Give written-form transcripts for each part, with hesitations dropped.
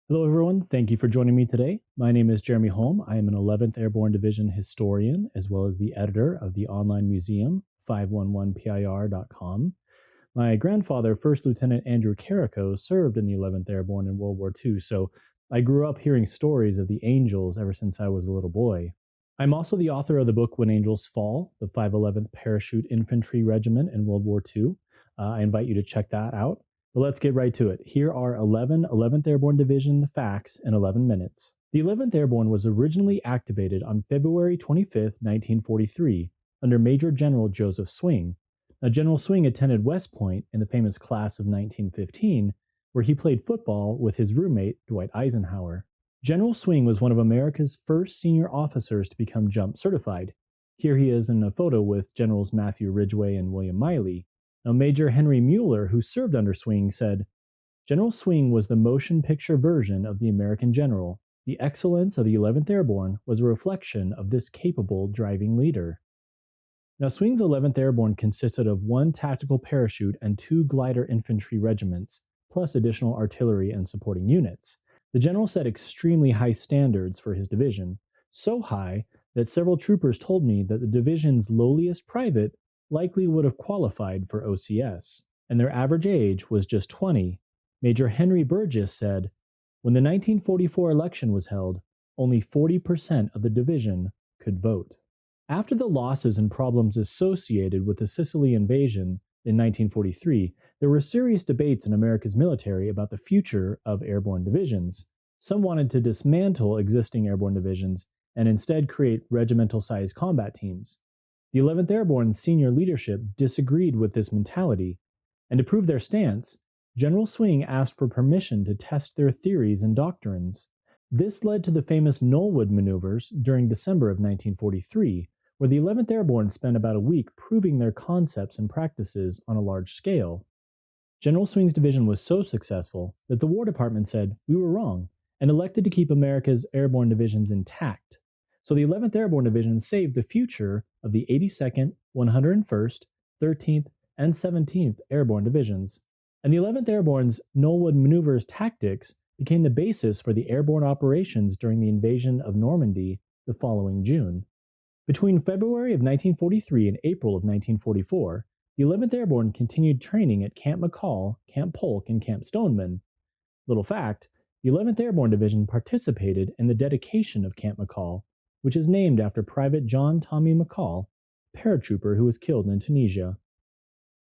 Hello everyone, thank you for joining me today. My name is Jeremy Holm. I am an 11th Airborne Division historian, as well as the editor of the online museum, 511pir.com. My grandfather, First Lieutenant Andrew Carrico, served in the 11th Airborne in World War II, so I grew up hearing stories of the Angels ever since I was a little boy. I'm also the author of the book When Angels Fall, the 511th Parachute Infantry Regiment in World War II. I invite you to check that out. But let's get right to it. Here are 11 11th Airborne Division facts in 11 minutes. The 11th Airborne was originally activated on February 25, 1943, under Major General Joseph Swing. Now, General Swing attended West Point in the famous class of 1915, where he played football with his roommate, Dwight Eisenhower. General Swing was one of America's first senior officers to become jump certified. Here he is in a photo with Generals Matthew Ridgway and William Miley. Now, Major Henry Mueller, who served under Swing, said, "General Swing was the motion picture version of the American general. The excellence of the 11th Airborne was a reflection of this capable driving leader." Now, Swing's 11th Airborne consisted of 1 tactical parachute and 2 glider infantry regiments, plus additional artillery and supporting units. The general set extremely high standards for his division, so high that several troopers told me that the division's lowliest private likely would have qualified for OCS, and their average age was just 20. Major Henry Burgess said, "When the 1944 election was held, only 40% of the division could vote." After the losses and problems associated with the Sicily invasion in 1943, there were serious debates in America's military about the future of airborne divisions. Some wanted to dismantle existing airborne divisions and instead create regimental-sized combat teams. The 11th Airborne senior leadership disagreed with this mentality, and to prove their stance, General Swing asked for permission to test their theories and doctrines. This led to the famous KNOLLWOOD maneuvers during December of 1943, where the 11th Airborne spent about a week proving their concepts and practices on a large scale. General Swing's division was so successful that the War Department said, "We were wrong," and elected to keep America's airborne divisions intact. So the 11th Airborne Division saved the future of the 82nd, 101st, 13th, and 17th Airborne Divisions. And the 11th Airborne's KNOLLWOOD maneuvers tactics became the basis for the airborne operations during the invasion of Normandy the following June. Between February of 1943 and April of 1944, the 11th Airborne continued training at Camp Mackall, Camp POLK, and Camp STONEMAN. Little fact, the 11th Airborne Division participated in the dedication of Camp Mackall, which is named after Private John Tommy Mackall, a paratrooper who was killed in Tunisia.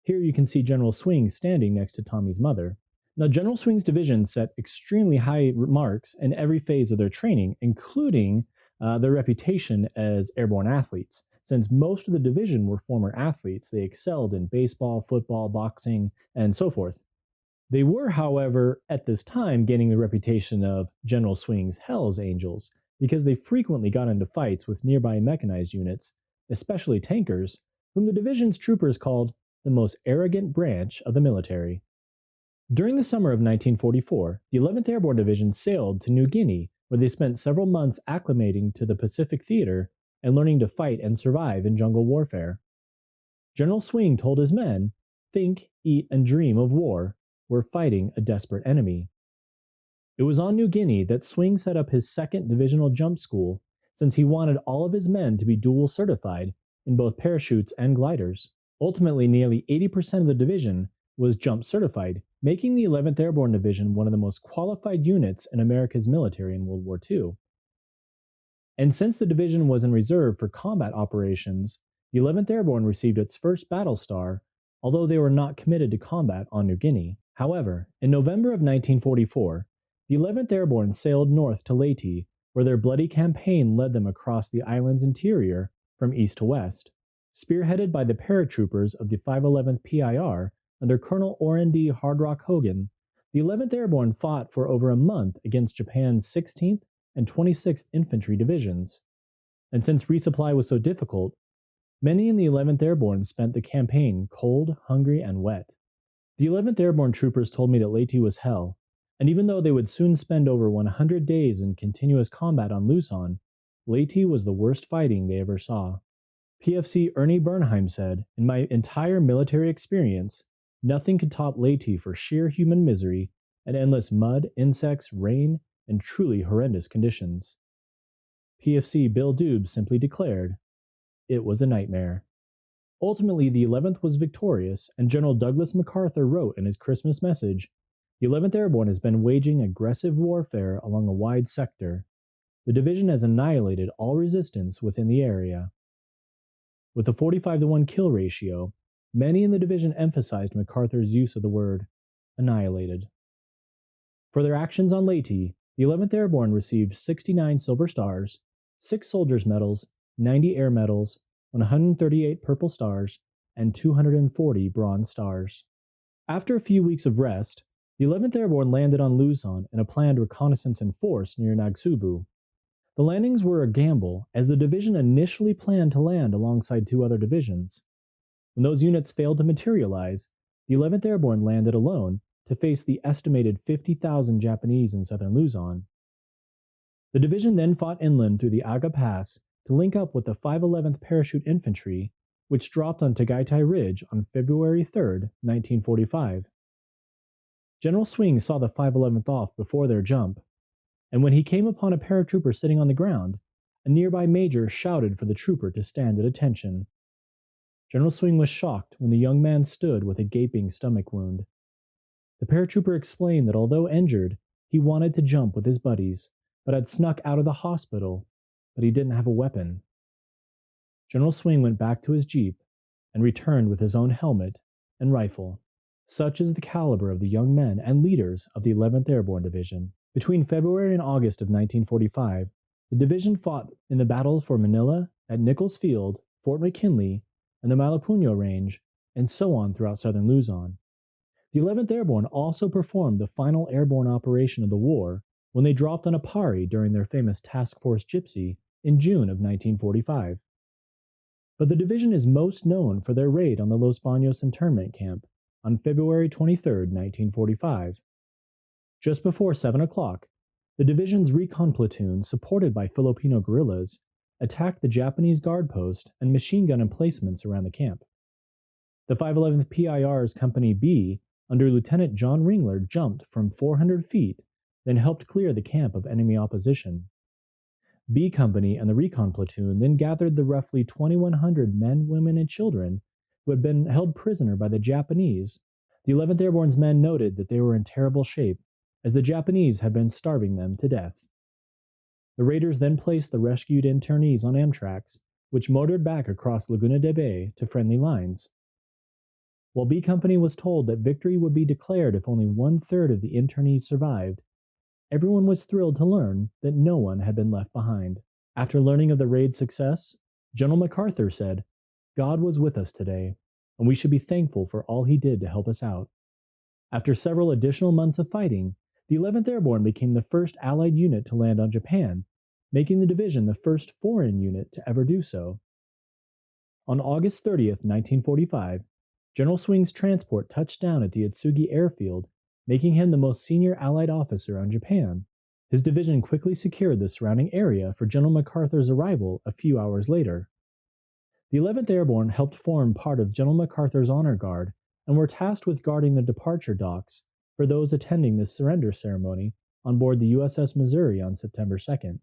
Here you can see General Swing standing next to Tommy's mother. Now, General Swing's division set extremely high marks in every phase of their training, including their reputation as airborne athletes. Since most of the division were former athletes, they excelled in baseball, football, boxing, and so forth. They were, however, at this time gaining the reputation of General Swing's Hell's Angels, because they frequently got into fights with nearby mechanized units, especially tankers, whom the division's troopers called the most arrogant branch of the military. During the summer of 1944, the 11th Airborne Division sailed to New Guinea, where they spent several months acclimating to the Pacific theater and learning to fight and survive in jungle warfare. General Swing told his men, "Think, eat, and dream of war. We're fighting a desperate enemy." It was on New Guinea that Swing set up his 2nd Divisional Jump School, since he wanted all of his men to be dual certified in both parachutes and gliders. Ultimately, nearly 80% of the division was jump certified, making the 11th Airborne Division one of the most qualified units in America's military in World War II. And since the division was in reserve for combat operations, the 11th Airborne received its first battle star, although they were not committed to combat on New Guinea. However, in November of 1944, the 11th Airborne sailed north to Leyte, where their bloody campaign led them across the island's interior from east to west. Spearheaded by the paratroopers of the 511th PIR under Colonel Orin D. Hard Rock Haugen, the The 11th Airborne fought for over a month against Japan's 16th and 26th Infantry divisions, and since resupply was so difficult, many in the 11th Airborne spent the campaign cold, hungry, and wet. The 11th Airborne troopers told me that Leyte was hell, and even though they would soon spend over 100 days in continuous combat on Luzon, Leyte was the worst fighting they ever saw. PFC Ernie Bernheim said, "In my entire military experience, nothing could top Leyte for sheer human misery and endless mud, insects, rain, and truly horrendous conditions." PFC Bill Dubes simply declared, "It was a nightmare." Ultimately, the 11th was victorious, and General Douglas MacArthur wrote in his Christmas message, "The 11th Airborne has been waging aggressive warfare along a wide sector. The division has annihilated all resistance within the area." With a 45-to-1 kill ratio, many in the division emphasized MacArthur's use of the word annihilated. For their actions on Leyte, the 11th Airborne received 69 Silver Stars, 6 Soldiers' Medals, 90 Air Medals, 138 Purple Stars, and 240 Bronze Stars. After a few weeks of rest, the 11th Airborne landed on Luzon in a planned reconnaissance in force near Nagsubu. The landings were a gamble, as the division initially planned to land alongside 2 other divisions. When those units failed to materialize, the 11th Airborne landed alone to face the estimated 50,000 Japanese in southern Luzon. The division then fought inland through the Aga Pass to link up with the 511th Parachute Infantry, which dropped on Tagaytay Ridge on February 3, 1945. General Swing saw the 511th off before their jump, and when he came upon a paratrooper sitting on the ground, a nearby major shouted for the trooper to stand at attention. General Swing was shocked when the young man stood with a gaping stomach wound. The paratrooper explained that although injured, he wanted to jump with his buddies, but had snuck out of the hospital, but he didn't have a weapon. General Swing went back to his jeep and returned with his own helmet and rifle. Such is the caliber of the young men and leaders of the 11th Airborne Division. Between February and August of 1945, the division fought in the battle for Manila, at Nichols Field, Fort McKinley, and the Malapuno Range, and so on throughout southern Luzon. The 11th Airborne also performed the final airborne operation of the war when they dropped on Apari during their famous Task Force Gypsy in June of 1945. But the division is most known for their raid on the Los Baños internment camp on February 23, 1945. Just before 7 o'clock, the division's recon platoon, supported by Filipino guerrillas, attacked the Japanese guard post and machine gun emplacements around the camp. The 511th PIR's Company B, under Lieutenant John Ringler, jumped from 400 feet, then helped clear the camp of enemy opposition. B Company and the recon platoon then gathered the roughly 2,100 men, women, and children who had been held prisoner by the Japanese. The 11th Airborne's men noted that they were in terrible shape, as the Japanese had been starving them to death. The raiders then placed the rescued internees on Amtraks, which motored back across Laguna de Bay to friendly lines. While B Company was told that victory would be declared if only 1/3 of the internees survived, everyone was thrilled to learn that no one had been left behind. After learning of the raid's success, General MacArthur said, "God was with us today, and we should be thankful for all he did to help us out." After several additional months of fighting, the 11th Airborne became the first Allied unit to land on Japan, making the division the first foreign unit to ever do so. On August 30, 1945, General Swing's transport touched down at the Itsugi airfield, making him the most senior Allied officer on Japan. His division quickly secured the surrounding area for General MacArthur's arrival a few hours later. The 11th Airborne helped form part of General MacArthur's honor guard and were tasked with guarding the departure docks for those attending the surrender ceremony on board the USS Missouri on September 2nd.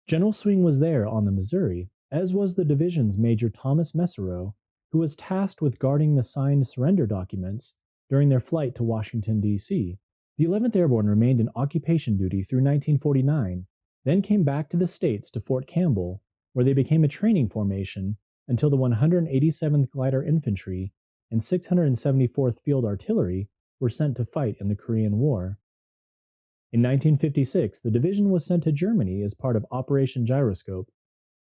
General Swing was there on the Missouri, as was the division's Major Thomas Mesereau, who was tasked with guarding the signed surrender documents during their flight to Washington, D.C. The 11th Airborne remained in occupation duty through 1949, then came back to the States to Fort Campbell, where they became a training formation until the 187th Glider Infantry and 674th Field Artillery were sent to fight in the Korean War. In 1956, the division was sent to Germany as part of Operation Gyroscope.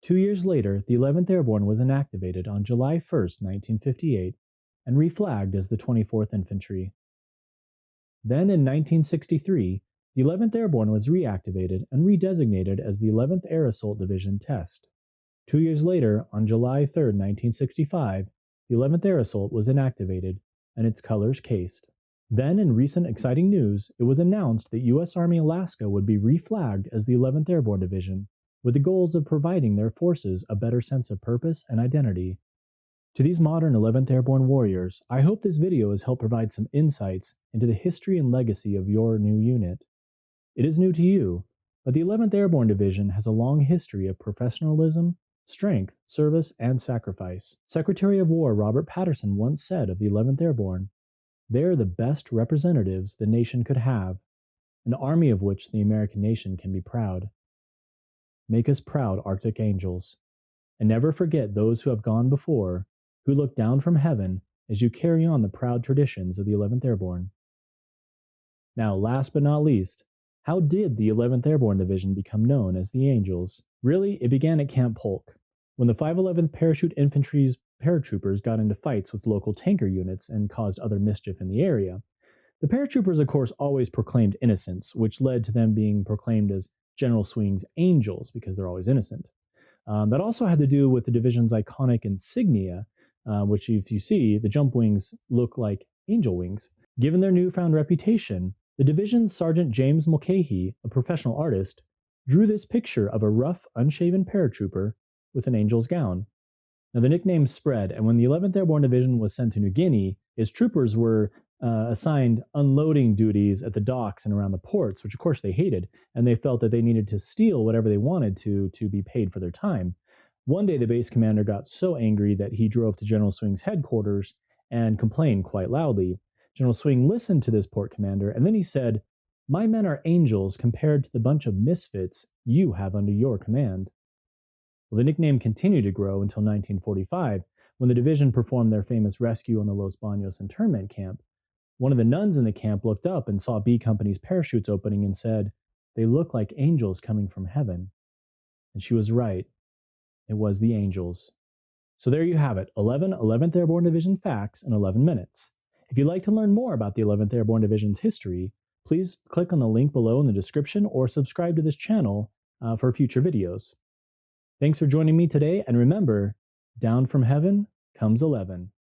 2 years later, the 11th Airborne was inactivated on July 1, 1958, and reflagged as the 24th Infantry. Then in 1963, the 11th Airborne was reactivated and redesignated as the 11th Air Assault Division Test. 2 years later, on July 3, 1965, the 11th Air Assault was inactivated and its colors cased. Then, in recent exciting news, it was announced that U.S. Army Alaska would be reflagged as the 11th Airborne Division, with the goals of providing their forces a better sense of purpose and identity. To these modern 11th Airborne warriors, I hope this video has helped provide some insights into the history and legacy of your new unit. It is new to you, but the 11th Airborne Division has a long history of professionalism, strength, service, and sacrifice. Secretary of War Robert Patterson once said of the 11th Airborne, "They are the best representatives the nation could have, an army of which the American nation can be proud." Make us proud, Arctic Angels, and never forget those who have gone before, who look down from heaven as you carry on the proud traditions of the 11th Airborne. Now, last but not least, how did the 11th Airborne Division become known as the Angels? Really, it began at Camp POLK, when the 511th Parachute Infantry's paratroopers got into fights with local tanker units and caused other mischief in the area. The paratroopers, of course, always proclaimed innocence, which led to them being proclaimed as General Swing's Angels, because they're always innocent. That also had to do with the division's iconic insignia, which if you see, the jump wings look like angel wings. Given their newfound reputation, the division's Sergeant James Mulcahy, a professional artist, drew this picture of a rough, unshaven paratrooper with an angel's gown. Now, the nickname spread, and when the 11th Airborne Division was sent to New Guinea, its troopers were assigned unloading duties at the docks and around the ports, which of course they hated, and they felt that they needed to steal whatever they wanted to be paid for their time. One day, the base commander got so angry that he drove to General Swing's headquarters and complained quite loudly. General Swing listened to this port commander, and then he said, "My men are angels compared to the bunch of misfits you have under your command." Well, the nickname continued to grow until 1945, when the division performed their famous rescue on the Los Baños internment camp. One of the nuns in the camp looked up and saw B Company's parachutes opening and said, "They look like angels coming from heaven." And she was right. It was the Angels. So there you have it, 11 11th Airborne Division facts in 11 minutes. If you'd like to learn more about the 11th Airborne Division's history, please click on the link below in the description or subscribe to this channel for future videos. Thanks for joining me today, and remember, down from heaven comes 11.